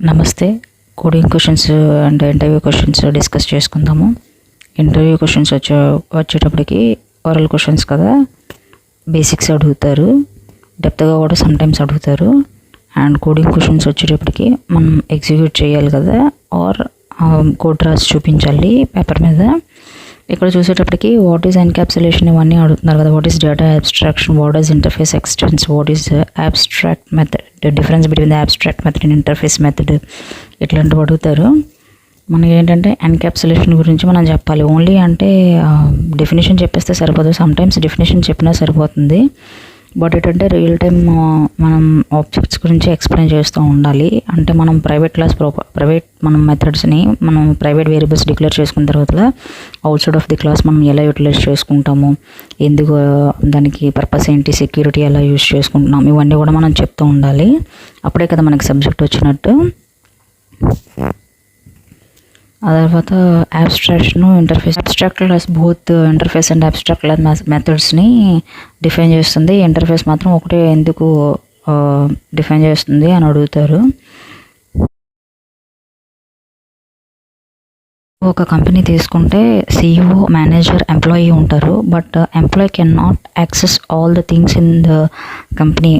నమస్తే. Coding questions and interview questions discuss చేసుకుందాము. Interview questions వచ్చేటప్పటికి ఓరల్ క్వశ్చన్స్ కదా, బేసిక్స్ అడుగుతారు, డెప్త్గా కూడా సమ్టైమ్స్ అడుగుతారు. అండ్ కోడింగ్ క్వశ్చన్స్ వచ్చేటప్పటికి మనం ఎగ్జిక్యూట్ చేయాలి కదా, ఆర్ కోడ్ రాసి చూపించాలి పేపర్ మీద. ఇక్కడ చూసేటప్పటికి వాట్ ఈజ్ ఎన్క్యాప్సులేషన్ ఇవన్నీ అడుగుతున్నారు కదా. What is data abstraction, what is interface extends, what is abstract method, difference between the abstract method and interface method, ఇట్లాంటివి అడుగుతారు. మనకి ఏంటంటే ఎన్క్యాప్సులేషన్ గురించి మనం చెప్పాలి. ఓన్లీ అంటే డెఫినేషన్ చెప్పేస్తే సరిపోదు, సమ్టైమ్స్ డెఫినేషన్ చెప్పినా సరిపోతుంది. బట్ ఏంటంటే రియల్ టైమ్ మనం ఆబ్జెక్ట్స్ గురించి ఎక్స్ప్లెయిన్ చేస్తూ ఉండాలి. అంటే మనం ప్రైవేట్ మనం మెథడ్స్ని మనం ప్రైవేట్ వేరియబుల్స్ డిక్లేర్ చేసుకున్న తర్వాత out side of the class మనం ఎలా యూటిలైజ్ చేసుకుంటాము, ఎందుకు దానికి పర్పస్ ఏంటి, సెక్యూరిటీ ఎలా యూజ్ చేసుకుంటున్నాం, ఇవన్నీ కూడా మనం చెప్తూ ఉండాలి. అప్పుడే కదా మనకి సబ్జెక్ట్ వచ్చినట్టు. ఆ తర్వాత abstraction, interface. Abstract class both interface and abstract class మెథడ్స్ని డిఫైన్ చేస్తుంది. ఇంటర్ఫేస్ మాత్రం ఒకటే ఎందుకు డిఫైన్ చేస్తుంది అని అడుగుతారు. ఒక కంపెనీ తీసుకుంటే CEO, మేనేజర్, ఎంప్లాయీ ఉంటారు. But employee can not access all the things in the company.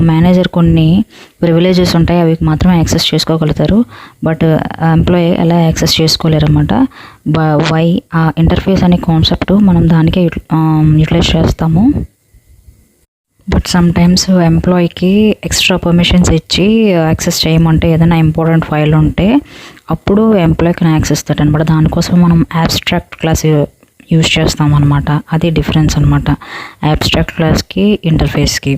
Manager కొన్ని ప్రివిలేజెస్ ఉంటాయి, అవి మాత్రమే యాక్సెస్ చేసుకోగలుగుతారు. బట్ ఎంప్లాయీ ఎలా యాక్సెస్ చేసుకోలేరు అన్నమాట. వై ఆ ఇంటర్ఫేస్ అనే కాన్సెప్ట్ మనం దానికే యూటిలైజ్ చేస్తాము. బట్ సమ్టైమ్స్ ఎంప్లాయీకి ఎక్స్ట్రా పర్మిషన్స్ ఇచ్చి యాక్సెస్ చేయమంటే ఏదైనా ఇంపార్టెంట్ ఫైల్ ఉంటే అప్పుడు ఎంప్లాయీకి యాక్సెస్ ఇస్తాడు అనమాట. దానికోసం మనం అబ్స్ట్రాక్ట్ క్లాస్ యూజ్ చేస్తాం అనమాట. అది డిఫరెన్స్ అనమాట అబ్స్ట్రాక్ట్ క్లాస్కి, ఇంటర్ఫేస్కి.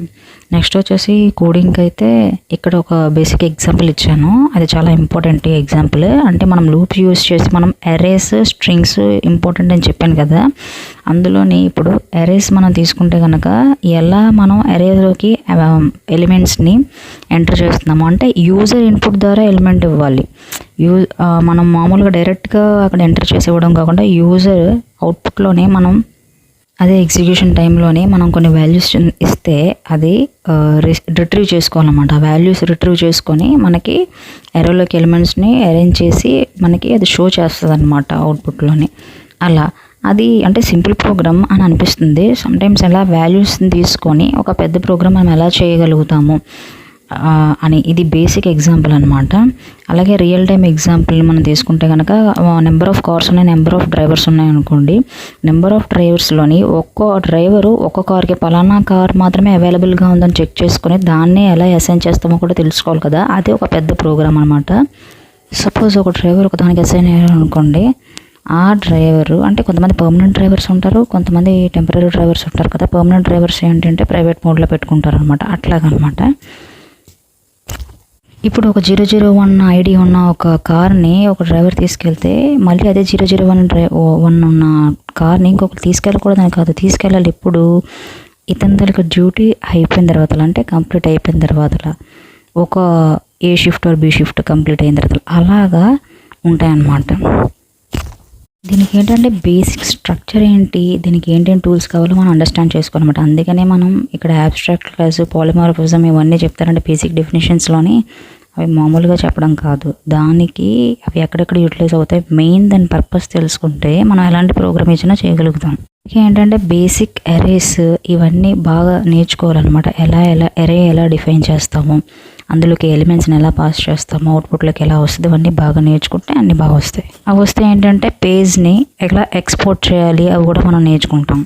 నెక్స్ట్ వచ్చేసి కోడింగ్కి అయితే ఇక్కడ ఒక బేసిక్ ఎగ్జాంపుల్ ఇచ్చాను. అది చాలా ఇంపార్టెంట్ ఎగ్జాంపుల్. అంటే మనం లూప్స్ యూజ్ చేసి మనం అరేస్, స్ట్రింగ్స్ ఇంపార్టెంట్ అని చెప్పాను కదా. అందులోని ఇప్పుడు అరేస్ మనం తీసుకుంటే కనుక ఎలా మనం అరేలోకి ఎలిమెంట్స్ని ఎంటర్ చేస్తున్నాము అంటే యూజర్ ఇన్పుట్ ద్వారా ఎలిమెంట్ ఇవ్వాలి. మనం మామూలుగా డైరెక్ట్గా అక్కడ ఎంటర్ చేసి ఇవ్వడం కాకుండా యూజర్ అవుట్పుట్లోనే మనం అదే ఎగ్జిక్యూషన్ టైంలోనే మనం కొన్ని వాల్యూస్ ఇస్తే అది రిట్రీవ్ చేసుకోవాలన్నమాట. ఆ వాల్యూస్ రిట్రీవ్ చేసుకొని మనకి ఎరోలోకి ఎలిమెంట్స్ని అరేంజ్ చేసి మనకి అది షో చేస్తుంది అనమాట అవుట్పుట్లోని. అలా అది అంటే సింపుల్ ప్రోగ్రామ్ అని అనిపిస్తుంది. సమ్టైమ్స్ ఎలా వాల్యూస్ని తీసుకొని ఒక పెద్ద ప్రోగ్రామ్ మనం ఎలా చేయగలుగుతాము అని ఇది బేసిక్ ఎగ్జాంపుల్ అనమాట. అలాగే రియల్ టైమ్ ఎగ్జాంపుల్ మనం తీసుకుంటే కనుక నెంబర్ ఆఫ్ కార్స్ ఉన్నాయి, నెంబర్ ఆఫ్ డ్రైవర్స్ ఉన్నాయి అనుకోండి. నెంబర్ ఆఫ్ డ్రైవర్స్లోని ఒక్కో డ్రైవరు ఒక్కో కార్కి పలానా కార్ మాత్రమే అవైలబుల్గా ఉందని చెక్ చేసుకొని దాన్ని ఎలా అసైన్ చేస్తామో కూడా తెలుసుకోవాలి కదా. అది ఒక పెద్ద ప్రోగ్రామ్ అనమాట. సపోజ్ ఒక డ్రైవర్ ఒక దానికి అసైన్ అయ్యారు అనుకోండి. ఆ డ్రైవరు అంటే కొంతమంది పర్మనెంట్ డ్రైవర్స్ ఉంటారు, కొంతమంది టెంపరీ డ్రైవర్స్ ఉంటారు కదా. పర్మనెంట్ డ్రైవర్స్ ఏంటంటే ప్రైవేట్ మోడ్లో పెట్టుకుంటారు అనమాట. అట్లాగనమాట. ఇప్పుడు ఒక 001 ఐడి ఉన్న ఒక కార్ని ఒక డ్రైవర్ తీసుకెళ్తే మళ్ళీ అదే 001 ఉన్న కార్ని ఇంకొకరు తీసుకెళ్ళకూడదని కాదు, తీసుకెళ్ళాలి. ఇప్పుడు ఇతని తనకి డ్యూటీ అయిపోయిన తర్వాత అంటే కంప్లీట్ అయిపోయిన తర్వాత ఒక A shift or B shift complete అయిన తర్వాత అలాగా ఉంటాయన్నమాట. దీనికి ఏంటంటే బేసిక్ స్ట్రక్చర్ ఏంటి, దీనికి ఏంటంటే టూల్స్ కావాలో మనం అండర్స్టాండ్ చేసుకోవాలన్నమాట. అందుకనే మనం ఇక్కడ అబ్స్ట్రాక్ట్ క్లాస్, పాలిమార్ఫిజం ఇవన్నీ చెప్తారంటే బేసిక్ డెఫినేషన్స్లోని అవి మామూలుగా చెప్పడం కాదు. దానికి అవి ఎక్కడెక్కడ యూటిలైజ్ అవుతాయి, మెయిన్ దాని పర్పస్ తెలుసుకుంటే మనం ఎలాంటి ప్రోగ్రామ్ ఇచ్చినా చేయగలుగుతాం. ఏంటంటే బేసిక్ అరేస్ ఇవన్నీ బాగా నేర్చుకోవాలన్నమాట. ఎలా అరే ఎలా డిఫైన్ చేస్తాము, అందులోకి ఎలిమెంట్స్ని ఎలా పాస్ చేస్తాము, అవుట్పుట్లోకి ఎలా వస్తుంది, ఇవన్నీ బాగా నేర్చుకుంటే అన్నీ బాగా వస్తాయి. అవి వస్తే ఏంటంటే పేజ్ని ఎలా ఎక్స్పోర్ట్ చేయాలి అవి కూడా మనం నేర్చుకుంటాం.